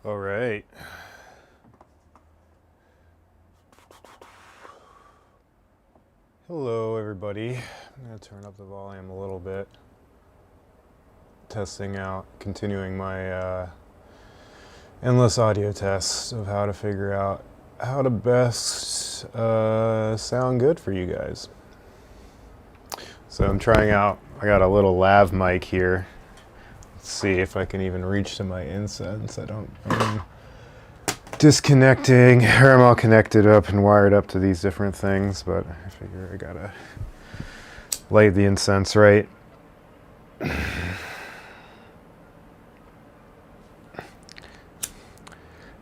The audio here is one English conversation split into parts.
All right. Hello, everybody. I'm going to turn up the volume a little bit. Testing out, continuing my endless audio tests of how to figure out how to best sound good for you guys. So I'm trying out, I got a little lav mic here. Let's see if I can even reach to my incense. I'm disconnecting, or I'm all connected up and wired up to these different things, but I figure I gotta light the incense right.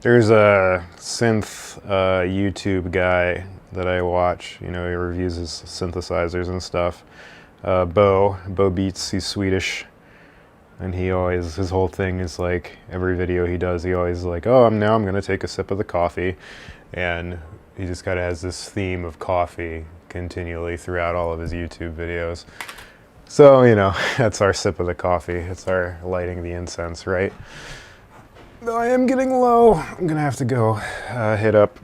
There's a synth YouTube guy that I watch. You know, he reviews his synthesizers and stuff. Bo Beats, he's Swedish. And he always, his whole thing is like, every video he does, he always like, oh, now I'm gonna take a sip of the coffee. And he just kind of has this theme of coffee continually throughout all of his YouTube videos. So, you know, that's our sip of the coffee. It's our lighting the incense, right? Though I am getting low, I'm gonna have to go hit up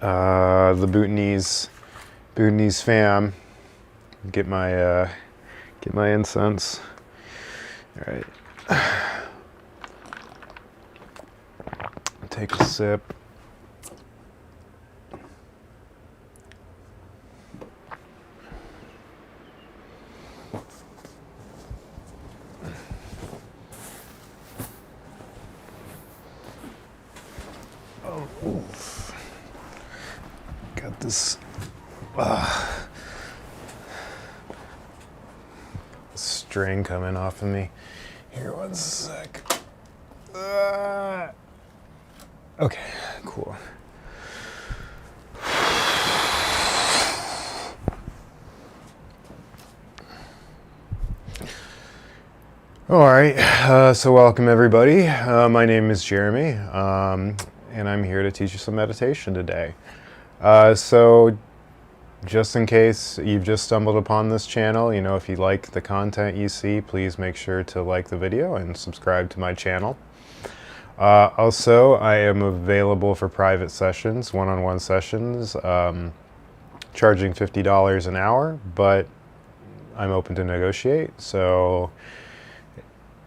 the Bhutanese fam, get my incense. All right, take a sip. Oh, oof. Got this string coming off of me. Here, one sec. Okay, cool. All right, so welcome everybody. My name is Jeremy, and I'm here to teach you some meditation today. So just in case you've just stumbled upon this channel, you know, if you like the content you see, please make sure to like the video and subscribe to my channel. Also, I am available for private sessions, one-on-one sessions, charging $50 an hour, but I'm open to negotiate. So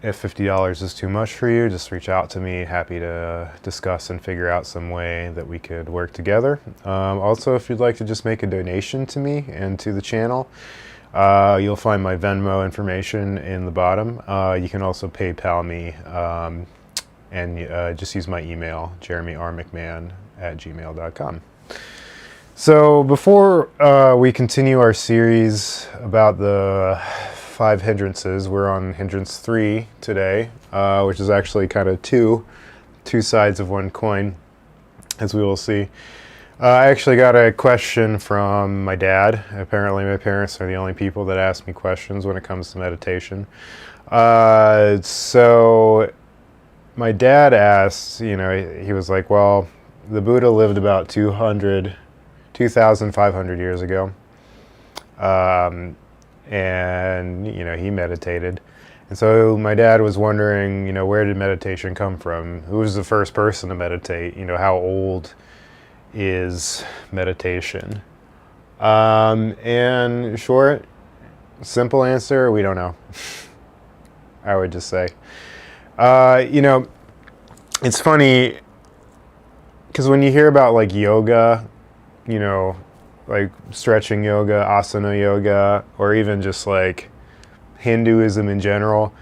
if $50 is too much for you, just reach out to me. Happy to discuss and figure out some way that we could work together. Also, if you'd like to just make a donation to me and to the channel, you'll find my Venmo information in the bottom. You can also PayPal me and just use my email, jeremyrmcmahon@gmail.com. So before we continue our series about the 5 hindrances, we're on hindrance 3 today, which is actually kind of two sides of one coin, as we will see. I actually got a question from my dad. Apparently my parents are the only people that ask me questions when it comes to meditation. So my dad asked, you know, he was like, well, the Buddha lived about 2,500 years ago. And, you know, he meditated. And so my dad was wondering, you know, where did meditation come from? Who was the first person to meditate? You know, how old is meditation? And short, simple answer, we don't know. I would just say. You know, it's funny, because when you hear about like yoga, you know, like stretching yoga, asana yoga, or even just like Hinduism in general,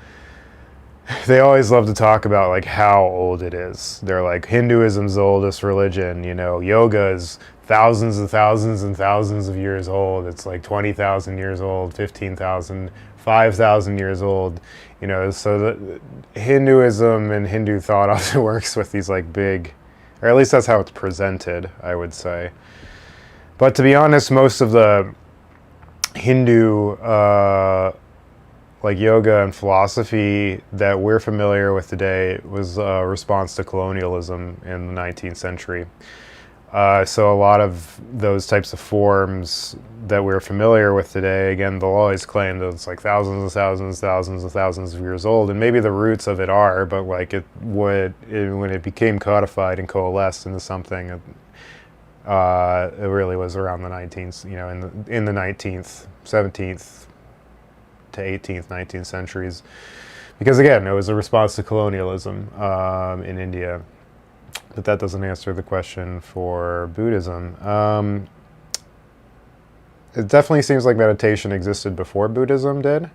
they always love to talk about like how old it is. They're like, Hinduism's the oldest religion, you know, yoga is thousands and thousands and thousands of years old. It's like 20,000 years old, 15,000, 5,000 years old, you know. So the Hinduism and Hindu thought often works with these like big, or at least that's how it's presented, I would say. But to be honest, most of the Hindu like yoga and philosophy that we're familiar with today was a response to colonialism in the 19th century. So a lot of those types of forms that we're familiar with today, again, they'll always claim that it's like thousands and thousands, thousands and thousands of years old, and maybe the roots of it are, but like when it became codified and coalesced into something, it really was around the 19th, in the 19th, 17th to 18th, 19th centuries, because again, it was a response to colonialism in India. But that doesn't answer the question for Buddhism. It definitely seems like meditation existed before Buddhism did.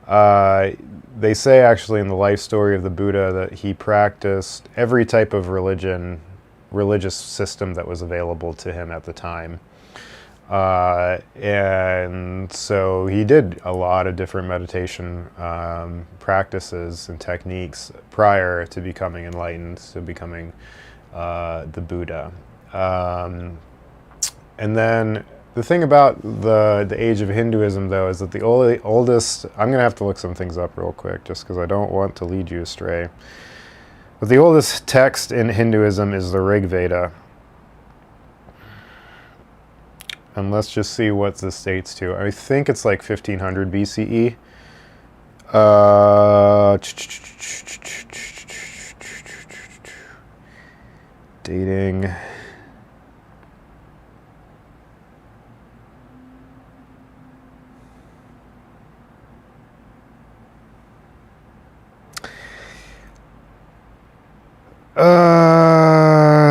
They say actually in the life story of the Buddha that he practiced every type of religious system that was available to him at the time. And so he did a lot of different meditation practices and techniques prior to becoming enlightened, to becoming the Buddha. And then the thing about the age of Hinduism, though, is that the oldest, I'm going to have to look some things up real quick just because I don't want to lead you astray. But the oldest text in Hinduism is the Rig Veda. And let's just see what this dates to. I think it's like 1500 BCE. Dating.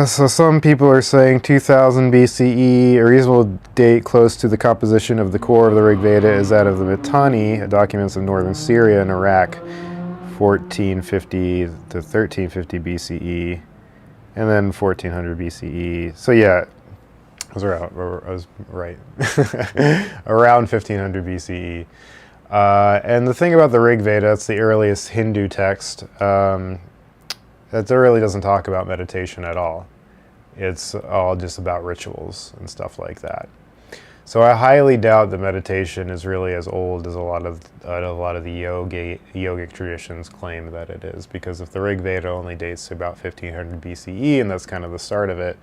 So some people are saying 2000 BCE. A reasonable date close to the composition of the core of the Rig Veda is that of the Mitanni, documents of northern Syria and Iraq, 1450 to 1350 BCE, and then 1400 BCE. So yeah, I was right. Around 1500 BCE. And the thing about the Rig Veda, it's the earliest Hindu text. That really doesn't talk about meditation at all. It's all just about rituals and stuff like that. So I highly doubt that meditation is really as old as a lot of the yogic traditions claim that it is, because if the Rig Veda only dates to about 1500 BCE, and that's kind of the start of it,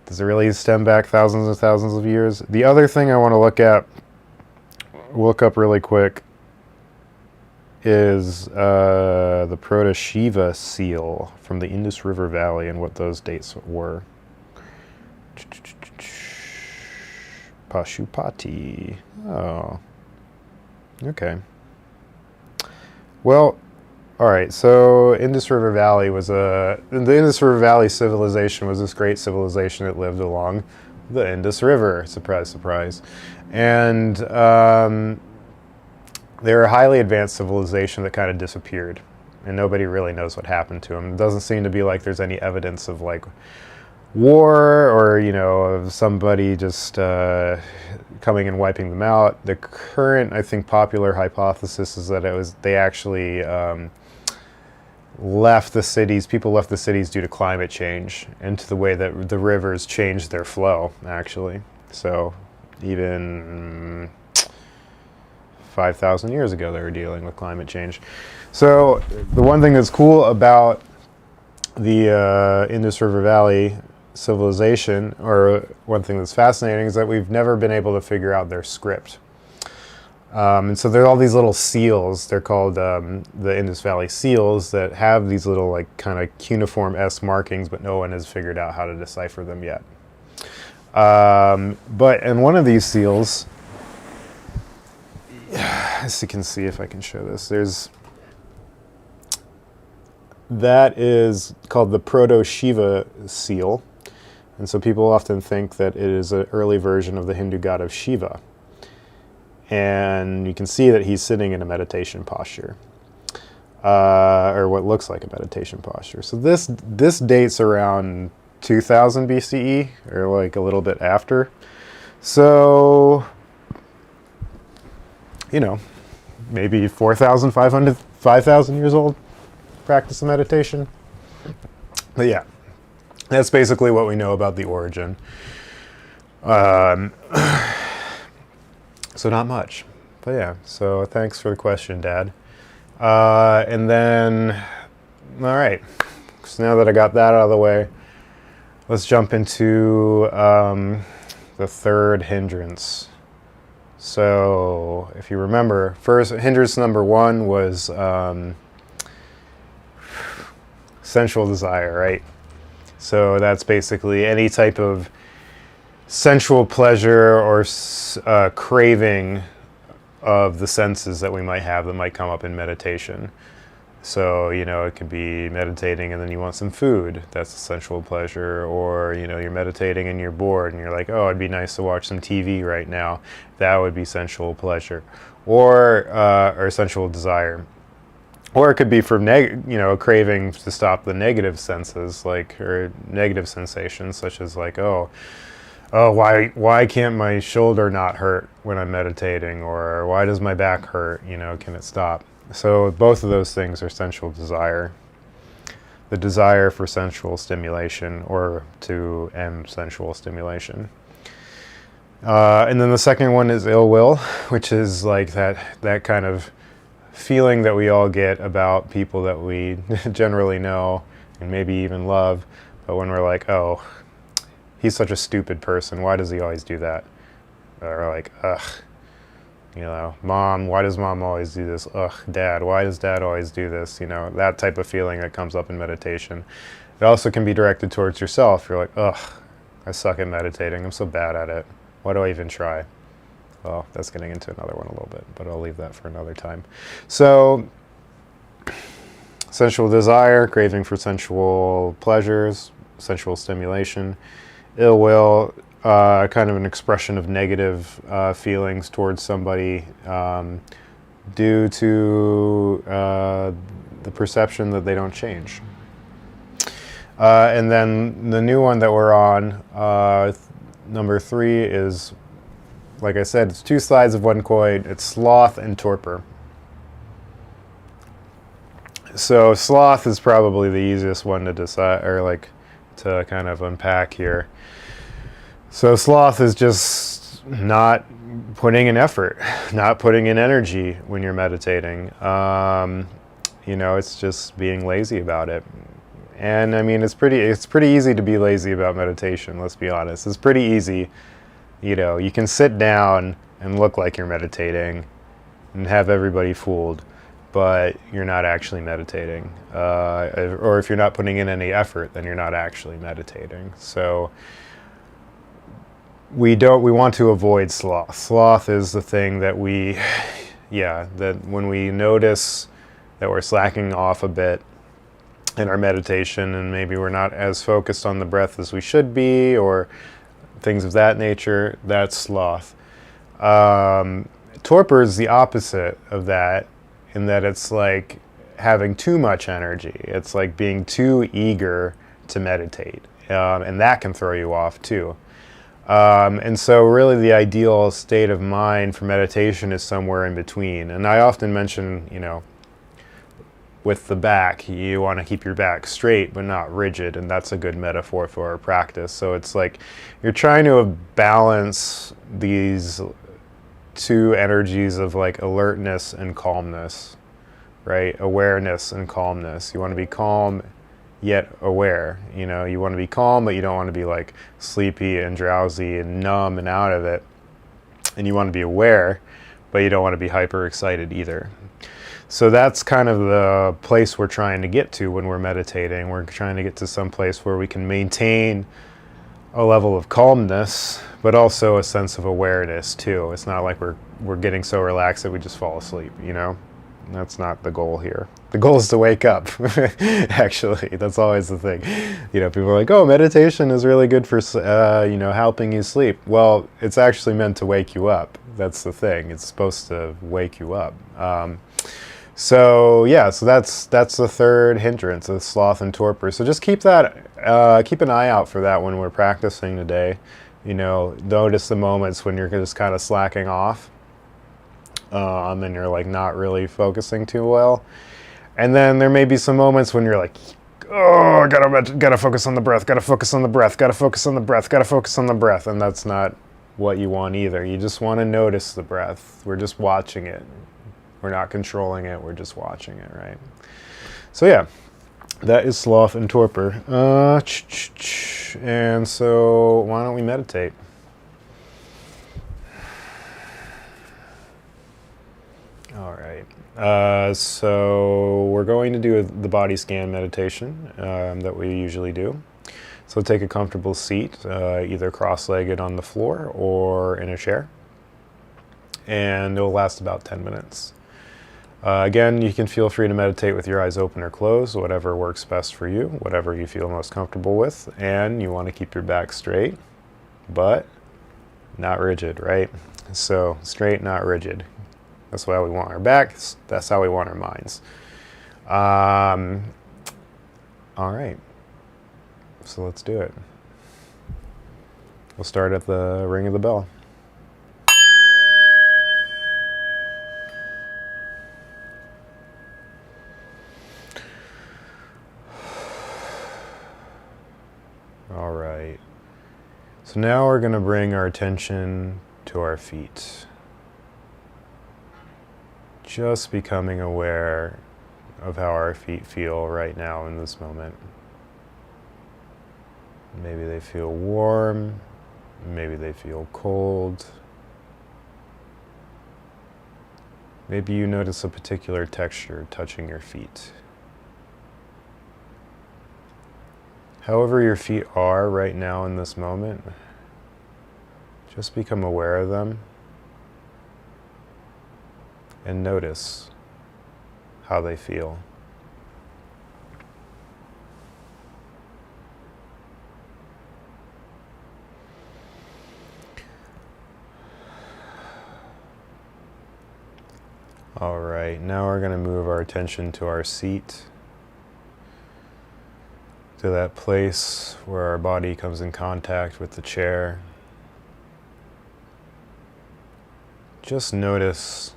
does it really stem back thousands and thousands of years? The other thing I want to look up really quick, is the Proto-Shiva seal from the Indus River Valley and what those dates were. Pashupati. Oh. Okay. Well, all right. So Indus River Valley the Indus River Valley civilization was this great civilization that lived along the Indus River. Surprise, surprise. And they're a highly advanced civilization that kind of disappeared, and nobody really knows what happened to them. It doesn't seem to be like there's any evidence of like war or, of somebody just coming and wiping them out. The current, I think, popular hypothesis is that they actually left the cities. People left the cities due to climate change and to the way that the rivers changed their flow, actually. So even 5,000 years ago, they were dealing with climate change. So the one thing that's cool about the Indus River Valley civilization, or one thing that's fascinating, is that we've never been able to figure out their script. And so there are all these little seals. They're called the Indus Valley seals that have these little like kind of cuneiform S markings, but no one has figured out how to decipher them yet. But in one of these seals, as you can see, if I can show this, that is called the Proto-Shiva seal. And so people often think that it is an early version of the Hindu god of Shiva. And you can see that he's sitting in a meditation posture, or what looks like a meditation posture. So this dates around 2000 BCE, or like a little bit after. So, maybe 4,500, 5,000 years old, practice of meditation. But yeah, that's basically what we know about the origin. So not much. But yeah, so thanks for the question, Dad. And then, all right, so now that I got that out of the way, let's jump into the third hindrance. So if you remember, first hindrance number one was sensual desire, right? So that's basically any type of sensual pleasure or craving of the senses that we might have that might come up in meditation. So, it could be meditating and then you want some food. That's a sensual pleasure. Or, you're meditating and you're bored and you're like, oh, it'd be nice to watch some TV right now. That would be sensual pleasure. Or sensual desire. Or it could be for, craving to stop the negative senses, or negative sensations, such as why can't my shoulder not hurt when I'm meditating? Or why does my back hurt? Can it stop? So both of those things are sensual desire. The desire for sensual stimulation or to end sensual stimulation. And then the second one is ill will, which is like that kind of feeling that we all get about people that we generally know and maybe even love. But when we're like, oh, he's such a stupid person. Why does he always do that? Or like, ugh. Mom, why does mom always do this? Ugh, dad, why does dad always do this? That type of feeling that comes up in meditation. It also can be directed towards yourself. You're like, ugh, I suck at meditating. I'm so bad at it. Why do I even try? Well, that's getting into another one a little bit, but I'll leave that for another time. So, sensual desire, craving for sensual pleasures, sensual stimulation. Ill will, kind of an expression of negative feelings towards somebody due to the perception that they don't change. And then the new one that we're on, number 3, is, like I said, it's two sides of one coin. It's sloth and torpor. So sloth is probably the easiest one to decide, or to kind of unpack here. So sloth is just not putting in effort, not putting in energy when you're meditating. It's just being lazy about it. And I mean, it's pretty easy to be lazy about meditation, let's be honest. It's pretty easy. You can sit down and look like you're meditating and have everybody fooled, but you're not actually meditating. Or if you're not putting in any effort, then you're not actually meditating. So we want to avoid sloth. Sloth is the thing that that when we notice that we're slacking off a bit in our meditation and maybe we're not as focused on the breath as we should be, or things of that nature, that's sloth. Torpor is the opposite of that, in that it's like having too much energy. It's like being too eager to meditate, and that can throw you off too. And so really the ideal state of mind for meditation is somewhere in between. And I often mention, with the back, you want to keep your back straight but not rigid, and that's a good metaphor for our practice. So it's like you're trying to balance these two energies of alertness and calmness, right? Awareness and calmness. You want to be calm yet aware. You want to be calm, but you don't want to be sleepy and drowsy and numb and out of it. And you want to be aware, but you don't want to be hyper excited either. So that's kind of the place we're trying to get to when we're meditating. We're trying to get to some place where we can maintain a level of calmness, but also a sense of awareness too. It's not like we're getting so relaxed that we just fall asleep, That's not the goal here. The goal is to wake up, actually. That's always the thing. People are like, oh, meditation is really good for, helping you sleep. Well, it's actually meant to wake you up. That's the thing. It's supposed to wake you up. So that's the third hindrance, the sloth and torpor. So just keep an eye out for that when we're practicing today. Notice the moments when you're just kind of slacking off. And you're not really focusing too well. And then there may be some moments when you're like, oh, gotta focus on the breath, gotta focus on the breath, gotta focus on the breath, gotta focus on the breath. And that's not what you want either. You just want to notice the breath. We're just watching it. We're not controlling it. We're just watching it, right? So That is Sloth and Torpor. And so why don't we meditate? All right. So we're going to do the body scan meditation that we usually do. So take a comfortable seat, either cross-legged on the floor or in a chair. And it'll last about 10 minutes. Again, you can feel free to meditate with your eyes open or closed, whatever works best for you, whatever you feel most comfortable with. And you want to keep your back straight, but not rigid, right? So straight, not rigid. That's why we want our backs. That's how we want our minds. All right. So let's do it. We'll start at the ring of the bell. All right. So now we're going to bring our attention to our feet. Just becoming aware of how our feet feel right now in this moment. Maybe they feel warm, maybe they feel cold. Maybe you notice a particular texture touching your feet. However your feet are right now in this moment, just become aware of them and notice how they feel. All right, now we're going to move our attention to our seat, to that place where our body comes in contact with the chair. Just notice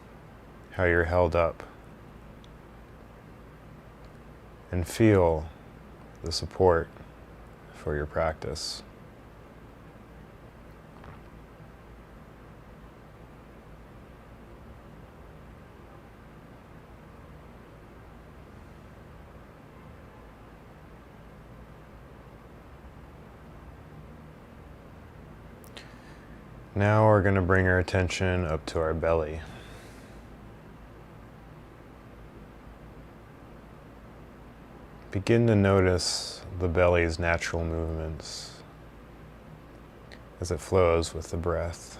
how you're held up and feel the support for your practice. Now we're going to bring our attention up to our belly. Begin to notice the belly's natural movements as it flows with the breath.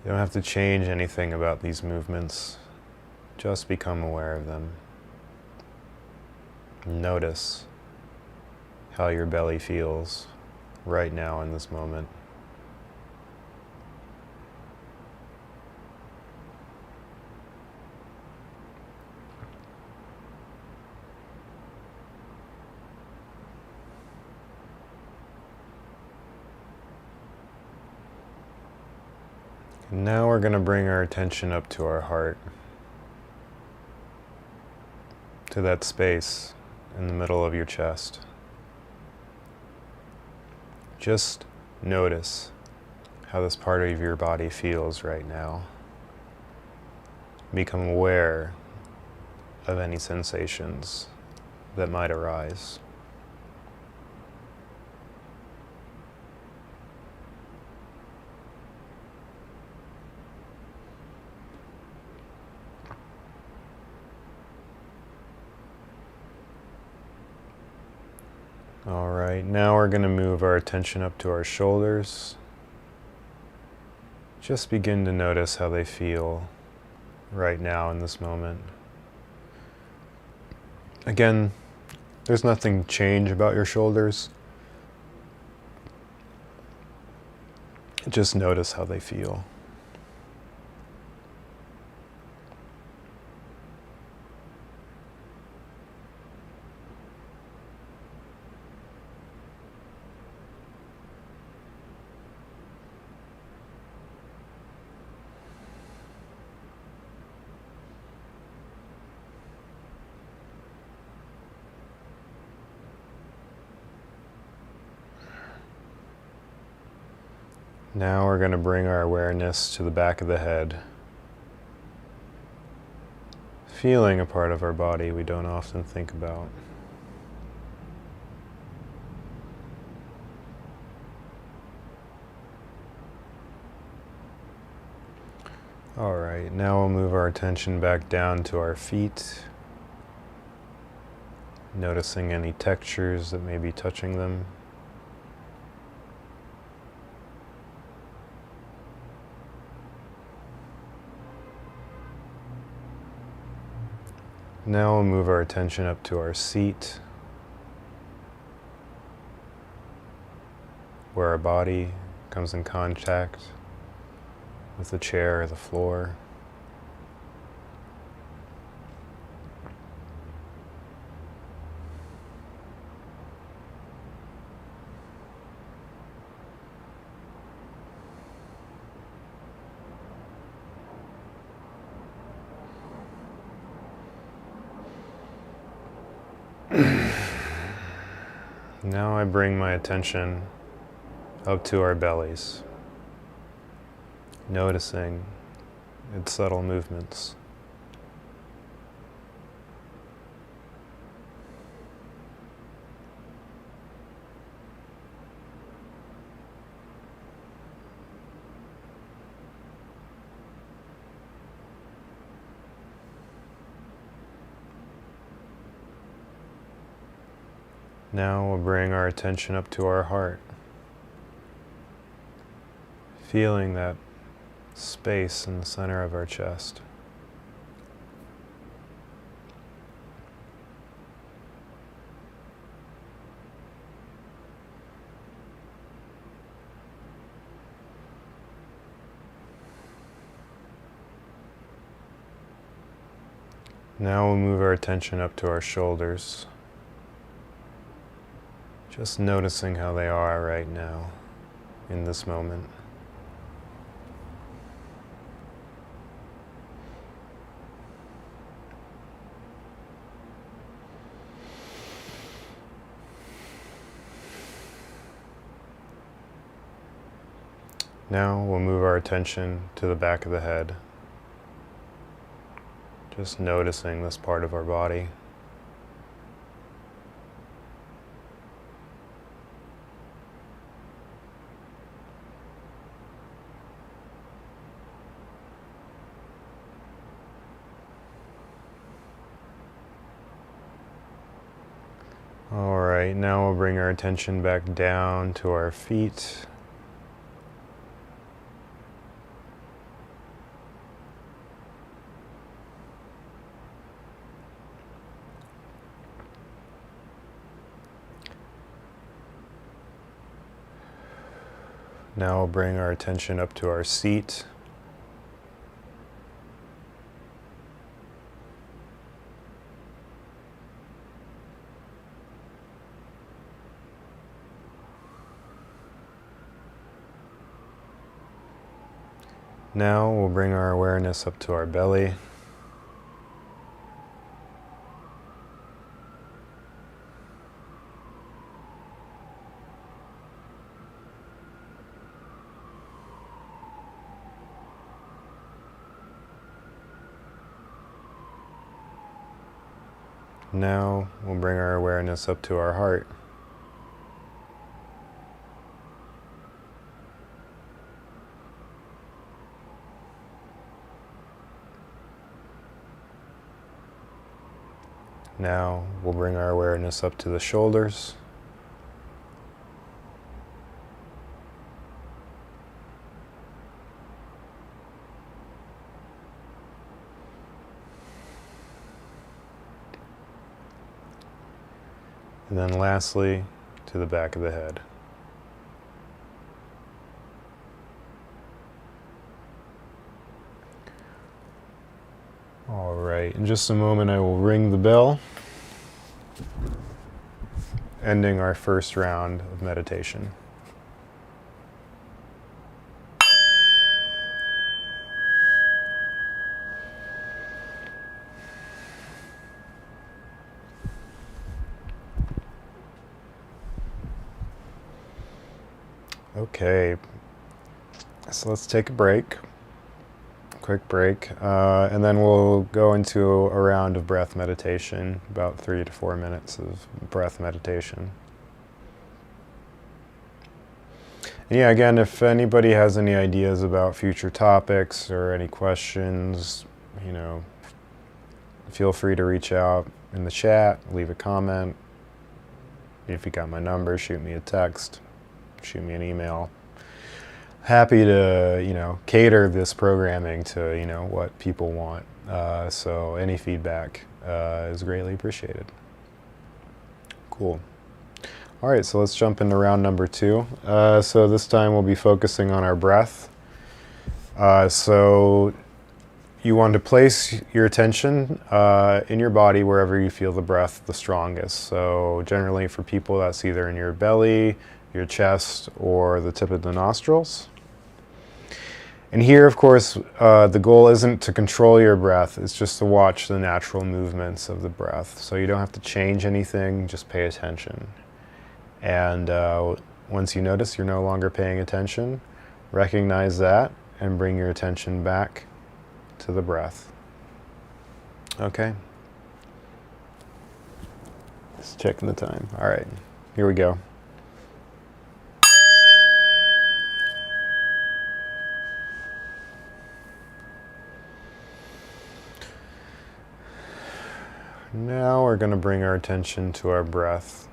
You don't have to change anything about these movements, just become aware of them. Notice how your belly feels right now in this moment. And now we're going to bring our attention up to our heart, to that space in the middle of your chest. Just notice how this part of your body feels right now. Become aware of any sensations that might arise. All right, now we're going to move our attention up to our shoulders. Just begin to notice how they feel right now in this moment. Again, there's nothing change about your shoulders. Just notice how they feel. Now we're going to bring our awareness to the back of the head. feeling a part of our body we don't often think about. All right, now we'll move our attention back down to our feet, noticing any textures that may be touching them. Now we'll move our attention up to our seat, where our body comes in contact with the chair or the floor. Now I bring my attention up to our bellies, noticing its subtle movements. Now we'll bring our attention up to our heart, feeling that space in the center of our chest. Now we'll move our attention up to our shoulders, just noticing how they are right now, in this moment. Now we'll move our attention to the back of the head, just noticing this part of our body. All right, now we'll bring our attention back down to our feet. Now we'll bring our attention up to our seat. Now we'll bring our awareness up to our belly. Now we'll bring our awareness up to our heart. Now we'll bring our awareness up to the shoulders. And then lastly, to the back of the head. All right, in just a moment I will ring the bell, ending our first round of meditation. Okay, so let's take a break. quick break, and then we'll go into a round of breath meditation, about 3 to 4 minutes of breath meditation. And yeah, again, if anybody has any ideas about future topics or any questions, feel free to reach out in the chat, leave a comment. If you got my number, shoot me a text, shoot me an email. Happy to, cater this programming to, what people want. So any feedback is greatly appreciated. Cool. All right, so let's jump into round number 2. So this time we'll be focusing on our breath. So you want to place your attention in your body wherever you feel the breath the strongest. So generally for people, that's either in your belly, your chest, or the tip of the nostrils. And here, of course, the goal isn't to control your breath, it's just to watch the natural movements of the breath. So you don't have to change anything, just pay attention. And once you notice you're no longer paying attention, recognize that and bring your attention back to the breath. Okay. Just checking the time. All right, here we go. Now we're going to bring our attention to our breath,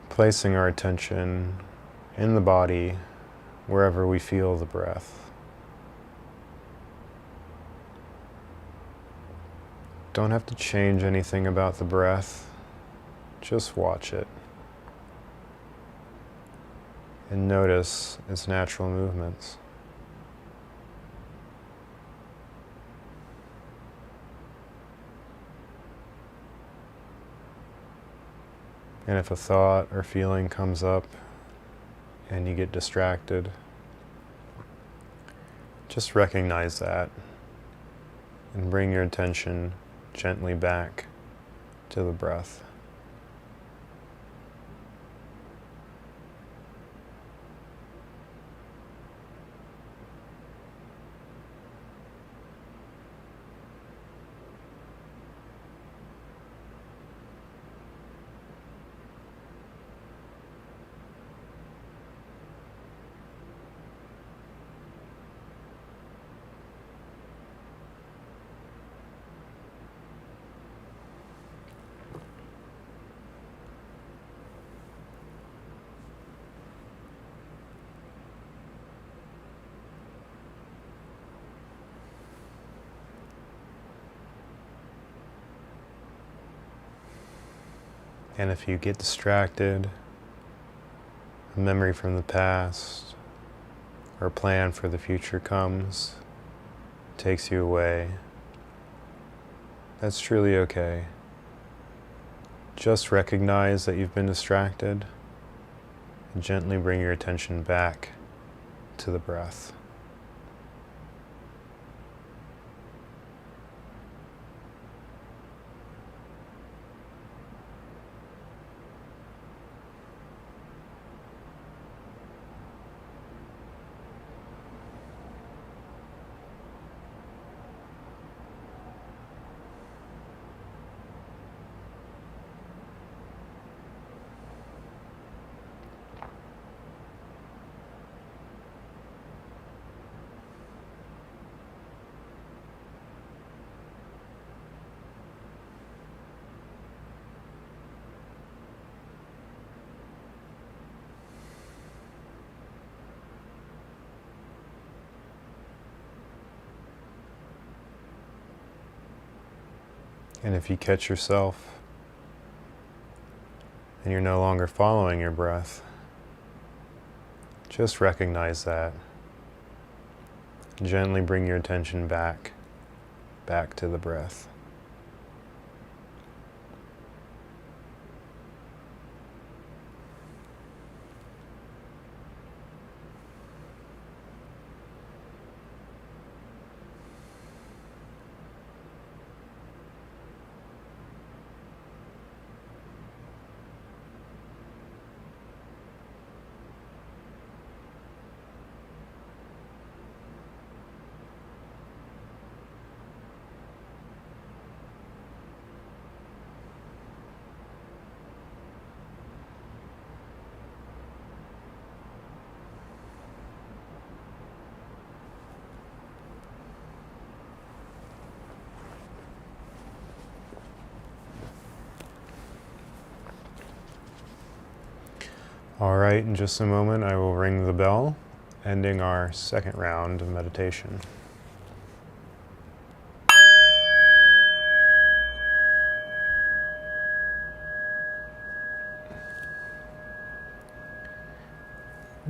placing our attention in the body wherever we feel the breath. Don't have to change anything about the breath, just watch it and notice its natural movements. And if a thought or feeling comes up and you get distracted, just recognize that and bring your attention gently back to the breath. And if you get distracted, a memory from the past or a plan for the future comes, takes you away, that's truly okay. Just recognize that you've been distracted and gently bring your attention back to the breath. And if you catch yourself and you're no longer following your breath, just recognize that. Gently bring your attention back to the breath. All right, in just a moment, I will ring the bell, ending our second round of meditation.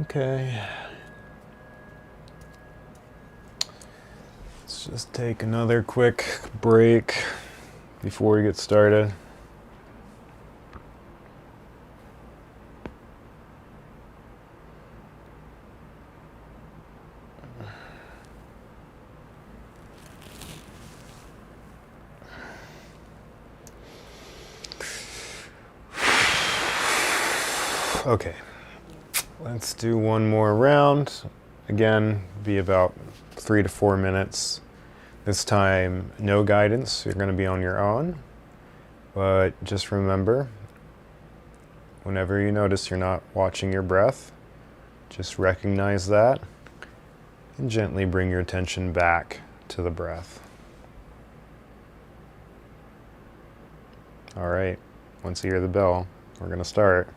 Okay. Let's just take another quick break before we get started. Okay, let's do one more round. Again, be about 3 to 4 minutes. This time, no guidance. You're going to be on your own. But just remember, whenever you notice you're not watching your breath, just recognize that and gently bring your attention back to the breath. All right, once you hear the bell, we're going to start.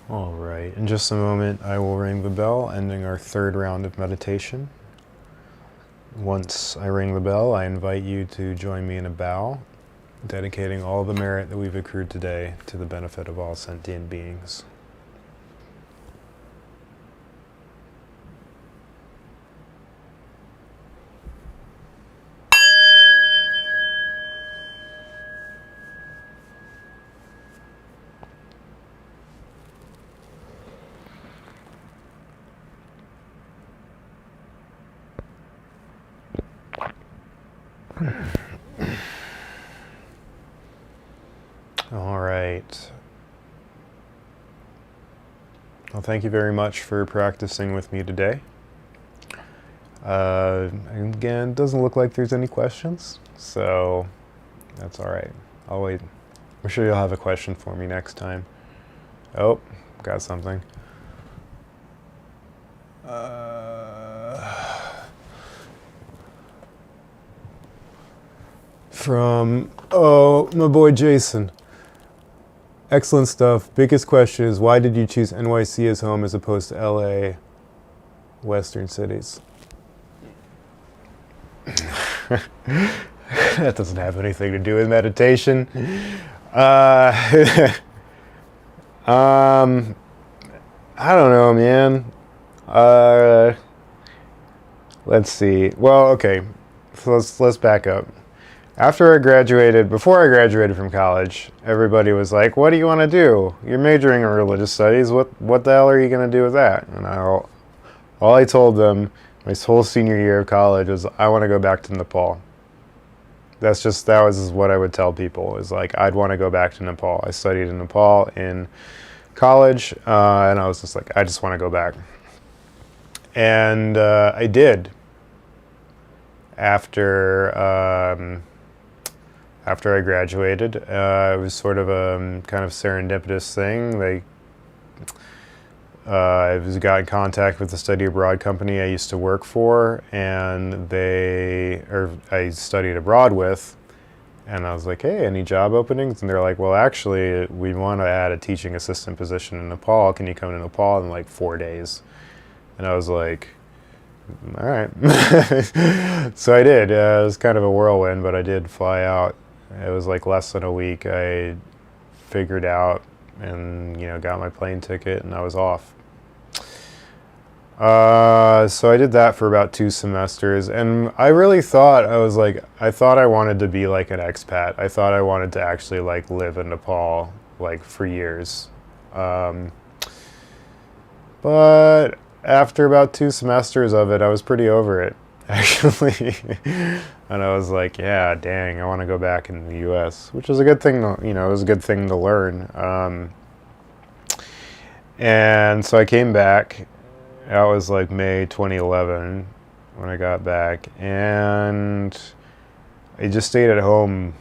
All right, in just a moment, I will ring the bell, ending our third round of meditation. Once I ring the bell, I invite you to join me in a bow, dedicating all the merit that we've accrued today to the benefit of all sentient beings. All right. Well, thank you very much for practicing with me today. Again, it doesn't look like there's any questions, so that's all right. I'll wait. I'm sure you'll have a question for me next time. Oh, got something. From, my boy Jason. Excellent stuff. Biggest question is, why did you choose NYC as home as opposed to LA, Western cities? That doesn't have anything to do with meditation. I don't know, man. Let's see. Well, okay. So let's back up. Before I graduated from college, everybody was like, "What do you want to do? You're majoring in religious studies. What the hell are you going to do with that?" And all I told them my whole senior year of college was, "I want to go back to Nepal." That was what I would tell people, is like, I'd want to go back to Nepal. I studied in Nepal in college, and I was just like, I just want to go back. And I did. After I graduated, it was sort of a kind of serendipitous thing. I got in contact with the study abroad company I used to work for, and I studied abroad with, and I was like, "Hey, any job openings?" And they're like, "Well, actually, we want to add a teaching assistant position in Nepal. Can you come to Nepal in like 4 days?" And I was like, "All right." So I did. It was kind of a whirlwind, but I did fly out. It was like less than a week. I figured out and got my plane ticket, and I was off. So I did that for about 2 semesters, and I really thought I wanted to be like an expat. I thought I wanted to actually like live in Nepal like for years. But after about 2 semesters of it, I was pretty over it, actually. And I was like, yeah, dang, I want to go back in the U.S., which was a good thing, it was a good thing to learn. And so I came back. That was like May 2011 when I got back, and I just stayed at home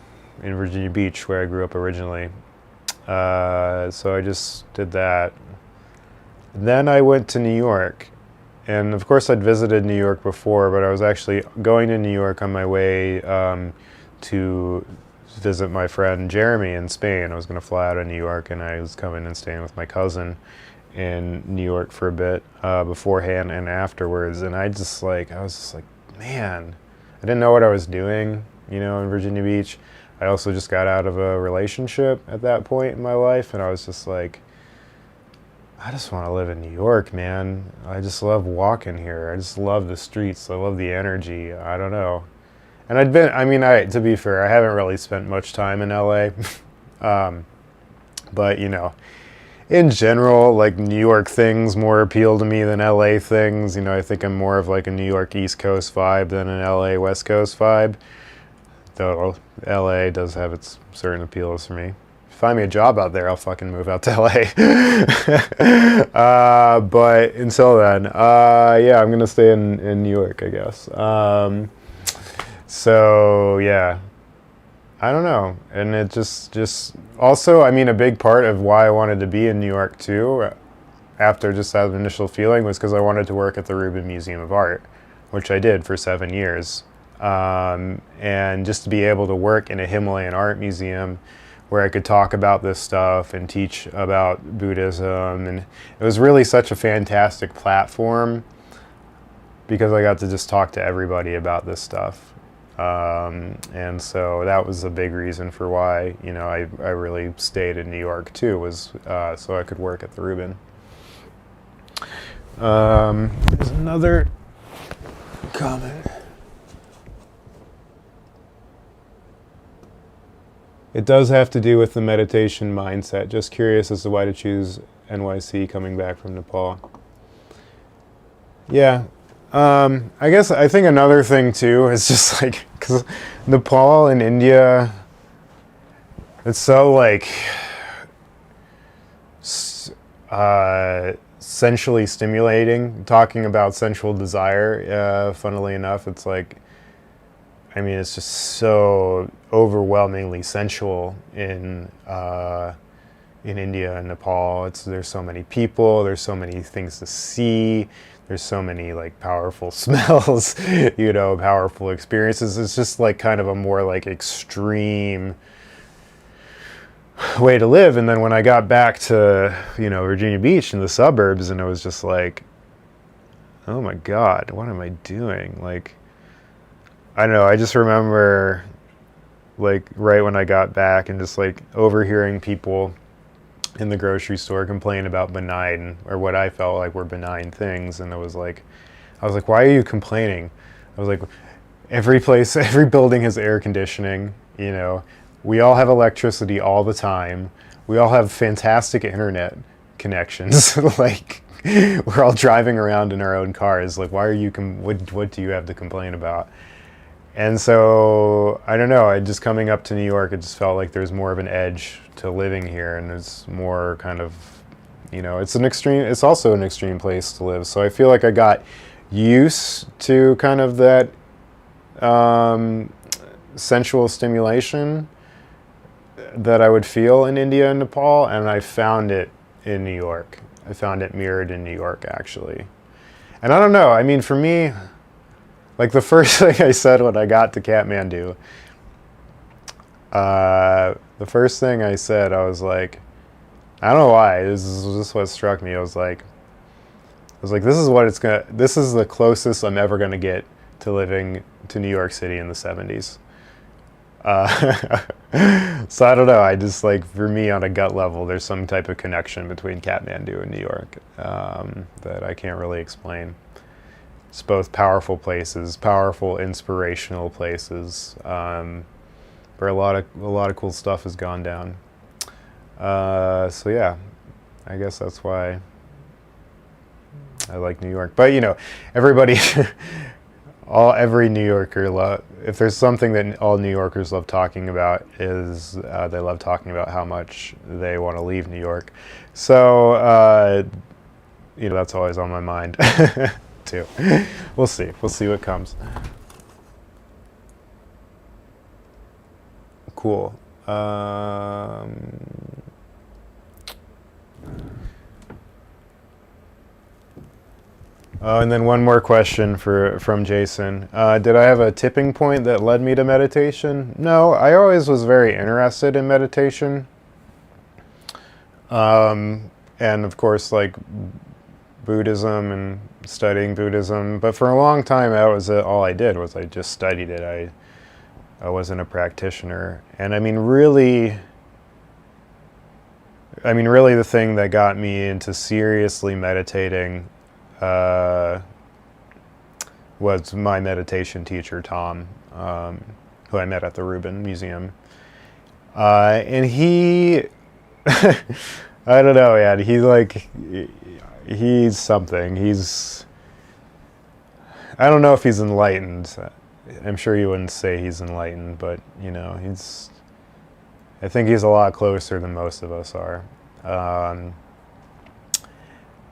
in Virginia Beach, where I grew up originally. So I just did that. Then I went to New York, and of course I'd visited New York before, but I was actually going to New York on my way to visit my friend Jeremy in Spain. I was going to fly out of New York, and I was coming and staying with my cousin in New York for a bit beforehand and afterwards. And I was just like, man, I didn't know what I was doing, in Virginia Beach. I also just got out of a relationship at that point in my life, and I was just like, I just want to live in New York, man. I just love walking here. I just love the streets. I love the energy. I don't know. And to be fair, I haven't really spent much time in LA. But, in general, like, New York things more appeal to me than LA things. I think I'm more of like a New York East Coast vibe than an LA West Coast vibe. Though LA does have its certain appeals for me. Find me a job out there, I'll fucking move out to LA. But until then, yeah, I'm gonna stay in New York, I guess. So yeah, I don't know. And it just also, a big part of why I wanted to be in New York too, after just that initial feeling, was because I wanted to work at the Rubin Museum of Art, which I did for 7 years. And just to be able to work in a Himalayan art museum where I could talk about this stuff and teach about Buddhism, and it was really such a fantastic platform because I got to just talk to everybody about this stuff. And so that was a big reason for why, you know, I really stayed in New York too, was so I could work at the Rubin. There's another comment. It does have to do with the meditation mindset. Just curious as to why to choose NYC coming back from Nepal. Yeah. I think another thing too is just like, because Nepal and India, it's so like sensually stimulating. Talking about sensual desire, funnily enough, it's like, I mean, it's just so overwhelmingly sensual in India and Nepal. There's so many people, there's so many things to see, there's so many like powerful smells, you know, powerful experiences. It's just like kind of a more like extreme way to live. And then when I got back to, you know, Virginia Beach in the suburbs, and it was just like, oh my God, what am I doing? Like, I don't know, I just remember like right when I got back and just like overhearing people in the grocery store complain about benign, or what I felt like were benign things. And I was like, why are you complaining? I was like, every building has air conditioning, you know, we all have electricity all the time. We all have fantastic internet connections. Like, we're all driving around in our own cars. Like, why are you, what do you have to complain about? And so, I don't know, just coming up to New York, it just felt like there's more of an edge to living here, and it's more kind of, you know, it's also an extreme place to live. So I feel like I got used to kind of that sensual stimulation that I would feel in India and Nepal, and I found it in New York. I found it mirrored in New York, actually. And I don't know, I mean, for me, like the first thing I said when I got to Kathmandu, the first thing I said, I was like, I don't know why, this is just what struck me. I was like, this is the closest I'm ever gonna get to living to New York City in the 70s. So I don't know, I just like, for me on a gut level, there's some type of connection between Kathmandu and New York that I can't really explain. It's both powerful places, powerful, inspirational places, where a lot of cool stuff has gone down. So yeah, I guess that's why I like New York. But you know, everybody, every New Yorker if there's something that all New Yorkers love talking about, is they love talking about how much they want to leave New York. So you know, that's always on my mind. Too. We'll see what comes. Cool. And then one more question from Jason. Did I have a tipping point that led me to meditation? No, I always was very interested in meditation. And of course, like Buddhism and studying Buddhism, but for a long time that was all I did, was I just studied it. I wasn't a practitioner. And I mean really the thing that got me into seriously meditating was my meditation teacher, Tom, who I met at the Rubin Museum. And he, I don't know, man, he's something. I don't know if he's enlightened. I'm sure you wouldn't say he's enlightened, but you know, I think he's a lot closer than most of us are.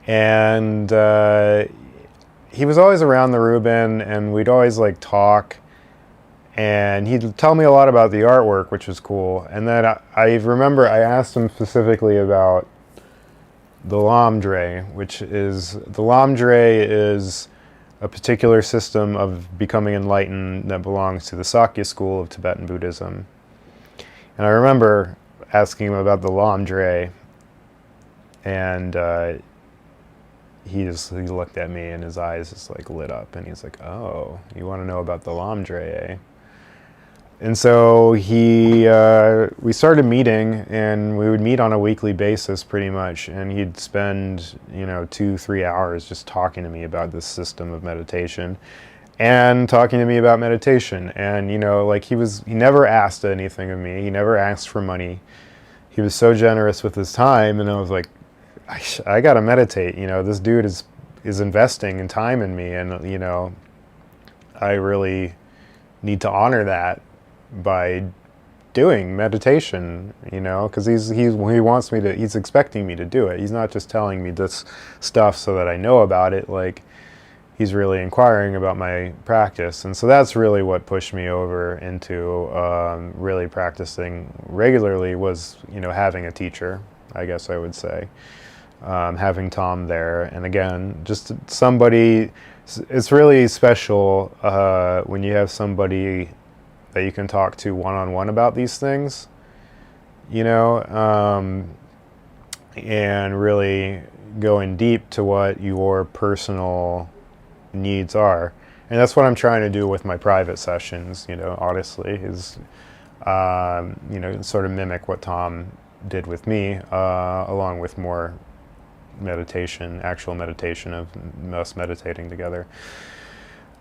And he was always around the Rubin, and we'd always like talk, and he'd tell me a lot about the artwork, which was cool. And then I remember I asked him specifically about the Lamdre, the Lamdre is a particular system of becoming enlightened that belongs to the Sakya school of Tibetan Buddhism. And I remember asking him about the Lamdre, and he looked at me and his eyes just like lit up, and he's like, "Oh, you want to know about the Lamdre, eh?" And so we started meeting, and we would meet on a weekly basis pretty much, and he'd spend, 2-3 hours just talking to me about this system of meditation and talking to me about meditation. And, like he never asked anything of me. He never asked for money. He was so generous with his time, and I was like, I got to meditate. This dude is investing in time in me, and, I really need to honor that by doing meditation, because he wants me to, he's expecting me to do it. He's not just telling me this stuff so that I know about it. Like, he's really inquiring about my practice. And so that's really what pushed me over into really practicing regularly, was, having a teacher, I guess I would say. Having Tom there. And again, just somebody, it's really special when you have somebody that you can talk to one-on-one about these things, and really going deep to what your personal needs are. And that's what I'm trying to do with my private sessions, honestly, is, sort of mimic what Tom did with me, along with more meditation, actual meditation of us meditating together.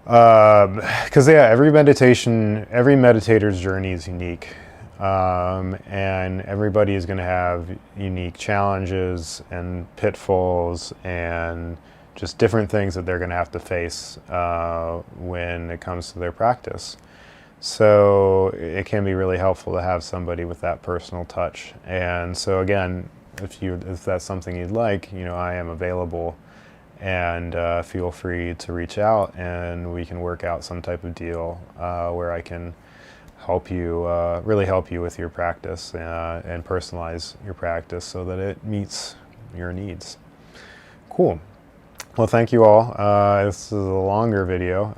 Because every meditator's journey is unique, and everybody is going to have unique challenges and pitfalls and just different things that they're going to have to face when it comes to their practice. So it can be really helpful to have somebody with that personal touch. And so again, if that's something you'd like, I am available. And feel free to reach out, and we can work out some type of deal where I can help you, really help you with your practice and personalize your practice so that it meets your needs. Cool. Well, thank you all. This is a longer video,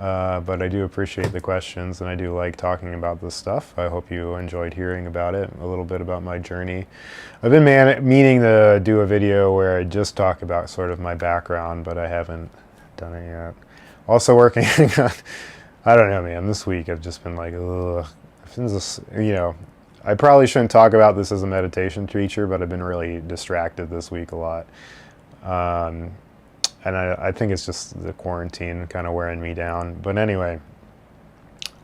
but I do appreciate the questions, and I do like talking about this stuff. I hope you enjoyed hearing about it, a little bit about my journey. I've been meaning to do a video where I just talk about sort of my background, but I haven't done it yet. Also working on, I don't know, man, this week I've just been like, ugh. I probably shouldn't talk about this as a meditation teacher, but I've been really distracted this week a lot. And I think it's just the quarantine kind of wearing me down. But anyway,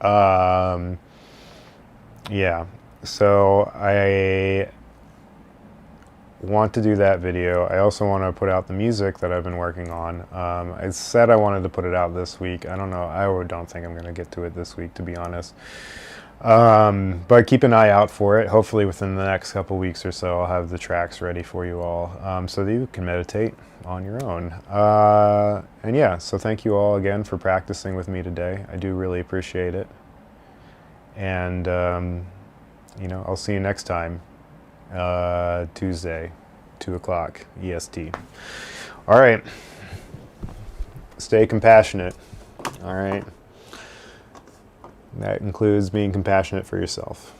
yeah. So I want to do that video. I also want to put out the music that I've been working on. I said I wanted to put it out this week. I don't know. I don't think I'm going to get to it this week, to be honest. But keep an eye out for it. Hopefully within the next couple weeks or so, I'll have the tracks ready for you all, so that you can meditate on your own. And yeah, so thank you all again for practicing with me today. I do really appreciate it. And, I'll see you next time, Tuesday, 2 o'clock EST. All right. Stay compassionate. All right. That includes being compassionate for yourself.